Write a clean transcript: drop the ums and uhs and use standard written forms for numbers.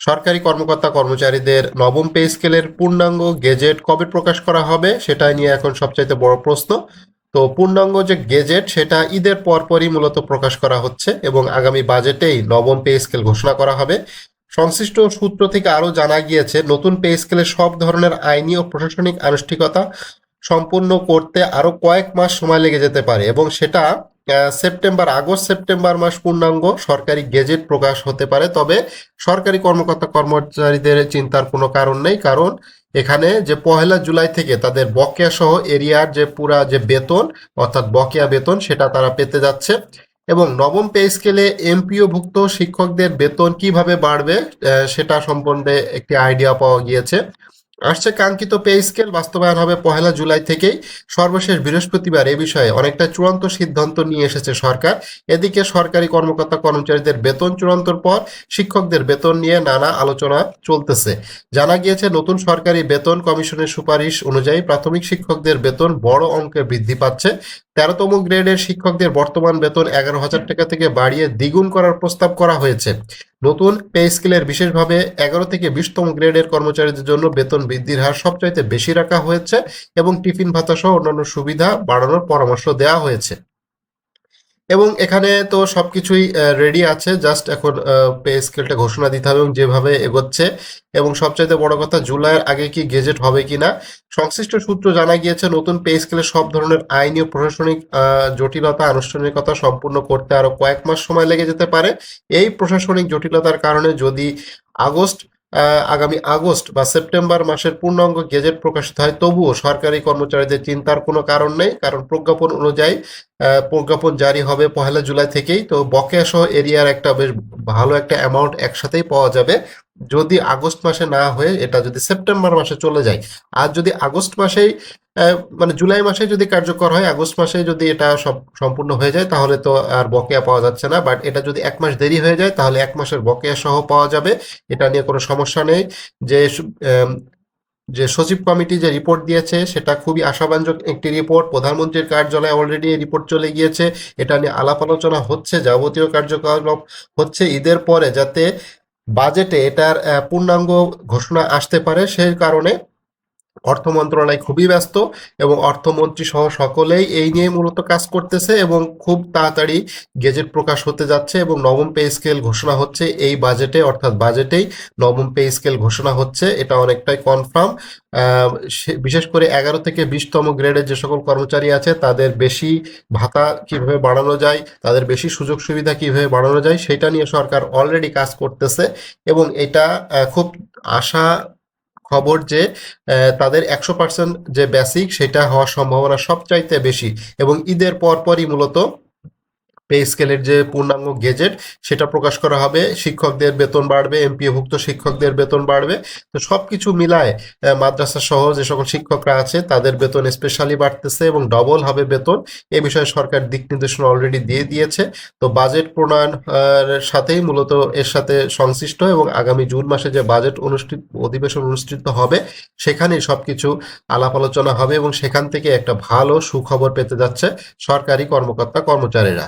সরকারি কর্মকর্তা কর্মচারীদের নবম পে স্কেলের পূর্ণাঙ্গ গেজেট কবে প্রকাশ করা হবে সেটা নিয়ে এখন সবচাইতে বড় প্রশ্ন। তো পূর্ণাঙ্গ যে গেজেট সেটা ঈদের পরপরই মূলত প্রকাশ করা হচ্ছে এবং আগামী বাজেটেই নবম পে স্কেল ঘোষণা করা হবে। সংশ্লিষ্ট সূত্র থেকে আরও জানা গিয়েছে নতুন পে স্কেলে সব ধরনের আইনি ও প্রশাসনিক আনুষ্ঠানিকতা সম্পূর্ণ করতে আরও কয়েক মাস সময় লেগে যেতে পারে এবং সেটা সেপ্টেম্বর মাস পূর্ণাঙ্গ সরকারি গেজেট প্রকাশ হতে পারে। তবে সরকারি কর্মকর্তা কর্মচারীদের চিন্তার কোনো কারণ নেই, কারণ এখানে যে 1 জুলাই থেকে তাদের বকেয়া সহ এরিয়ার যে পুরা যে বেতন অর্থাৎ বকেয়া বেতন সেটা তারা পেতে যাচ্ছে। এবং নবম পে স্কেলে এমপিওভুক্ত শিক্ষকদের বেতন কিভাবে বাড়বে সেটা সম্বন্ধে একটি আইডিয়া পাওয়া গিয়েছে। আসছে কাঙ্ক্ষিত পে স্কেল বাস্তবায়ন হবে 1 জুলাই থেকেই। সর্বশেষ বৃহস্পতিবার এ বিষয়ে অনেকটা চূড়ান্ত সিদ্ধান্ত নিয়ে এসেছে সরকার। এদিকে সরকারি কর্মকর্তা কর্মচারীদের বেতন চূড়ান্তর পর শিক্ষকদের বেতন নিয়ে নানা আলোচনা চলতেছে। জানা গিয়েছে নতুন সরকারি বেতন কমিশনের সুপারিশ অনুযায়ী প্রাথমিক শিক্ষকদের বেতন বড় অঙ্কে বৃদ্ধি পাচ্ছে। 13তম গ্রেডের শিক্ষকদের বর্তমান বেতন 11,000 টাকা থেকে বাড়িয়ে দ্বিগুণ করার প্রস্তাব করা হয়েছে। নতুন পে স্কেলের বিশেষভাবে 11 থেকে 20তম গ্রেডের কর্মচারীদের জন্য বেতন বৃদ্ধির হার সবচাইতে বেশি রাখা হয়েছে এবং টিফিন ভাতা সহ অন্যান্য সুবিধা বাড়ানোর পরামর্শ দেওয়া হয়েছে। এবং এখানে তো সবকিছুই রেডি আছে, জাস্ট এখন পে স্কেলটা ঘোষণা দিতে হবে এবং যেভাবে এগোচ্ছে। এবং সবচাইতে বড় কথা, জুলাইয়ের আগে কি গেজেট হবে কিনা। সংশ্লিষ্ট সূত্র জানা গিয়েছে নতুন পে স্কেলে সব ধরনের আইনি ও প্রশাসনিক জটিলতা আনুষ্ঠানিকতা সম্পূর্ণ করতে আরো কয়েক মাস সময় লেগে যেতে পারে। এই প্রশাসনিক জটিলতার কারণে যদি আগামী আগস্ট বা সেপ্টেম্বর মাসের পূর্ণাঙ্গ গেজেট প্রকাশিত হয় তবুও সরকারি কর্মচারীদের চিন্তার কোনো কারণ নেই, কারণ প্রজ্ঞাপন অনুযায়ী প্রজ্ঞাপন জারি হবে 1 জুলাই থেকেই। তো বকেয়া সহ এরিয়ার একটা বেশ ভালো একটা অ্যামাউন্ট একসাথেই পাওয়া যাবে যদি আগস্ট মাসে না হয়ে এটা যদি সেপ্টেম্বর মাসে চলে যায়। আর যদি আগস্ট মাসেই মানে জুলাই মাসে যদি কার্যকর হয়, আগস্ট মাসে যদি এটা সব সম্পূর্ণ হয়ে যায় তাহলে তো আর বকেয়া পাওয়া যাচ্ছে না। বাট এটা যদি 1 মাস দেরি হয়ে যায় তাহলে 1 মাসের বকেয়া সহ পাওয়া যাবে। এটা নিয়ে কোনো সমস্যা নেই। যে যে সচিব কমিটি যে রিপোর্ট দিয়েছে সেটা খুবই আশাব্যঞ্জক একটি রিপোর্ট। প্রধানমন্ত্রীর কার্যালয়ে অলরেডি এই রিপোর্ট চলে গিয়েছে। এটা নিয়ে আলাপ আলোচনা হচ্ছে, যাবতীয় কার্যকলাপ হচ্ছে ঈদের পরে, যাতে বাজেটে এটার পূর্ণাঙ্গ ঘোষণা আসতে পারে। সেই কারণে অর্থ মন্ত্রণালয় খুবই ব্যস্ত এবং অর্থমন্ত্রী সহ সকলেই এই নিয়ে মূলত কাজ করতেছে এবং খুব তাড়াতাড়ি গেজেট প্রকাশ হতে যাচ্ছে এবং নবম পে স্কেল ঘোষণা হচ্ছে এই বাজেটে, অর্থাৎ বাজেটেই নবম পে স্কেল ঘোষণা হচ্ছে, এটা অনেকটাই কনফার্ম। বিশেষ করে 11 থেকে 20তম গ্রেডের যে সকল কর্মচারী আছে তাদের বেশি ভাতা কিভাবে বাড়ানো যায়, তাদের বেশি সুযোগ সুবিধা কিভাবে বাড়ানো যায় সেটা নিয়ে সরকার অলরেডি কাজ করতেছে। এবং এটা খুব আশা খবর যে তাদের 100% যে বেসিক সেটা হওয়ার সম্ভাবনা সবচাইতে বেশি। এবং ঈদের পরপরই মূলত পে স্কেলের যে পূর্ণাঙ্গ গেজেট সেটা প্রকাশ করা হবে। শিক্ষকদের বেতন বাড়বে, এমপিওভুক্ত শিক্ষকদের বেতন বাড়বে। তো সবকিছু মিলায় মাদ্রাসা সহ যে সকল শিক্ষকরা আছে তাদের বেতন স্পেশালি বাড়তেছে এবং ডবল হবে বেতন। এ বিষয়ে সরকার দিক নির্দেশনা অলরেডি দিয়ে দিয়েছে। তো বাজেট প্রণয়ন সাথেই মূলত এর সাথে সংশ্লিষ্ট এবং আগামী জুন মাসে যে বাজেট অধিবেশন অনুষ্ঠিত হবে সেখানেই সবকিছু আলাপ আলোচনা হবে এবং সেখান থেকে একটা ভালো সুখবর পেতে যাচ্ছে সরকারি কর্মকর্তা কর্মচারীরা।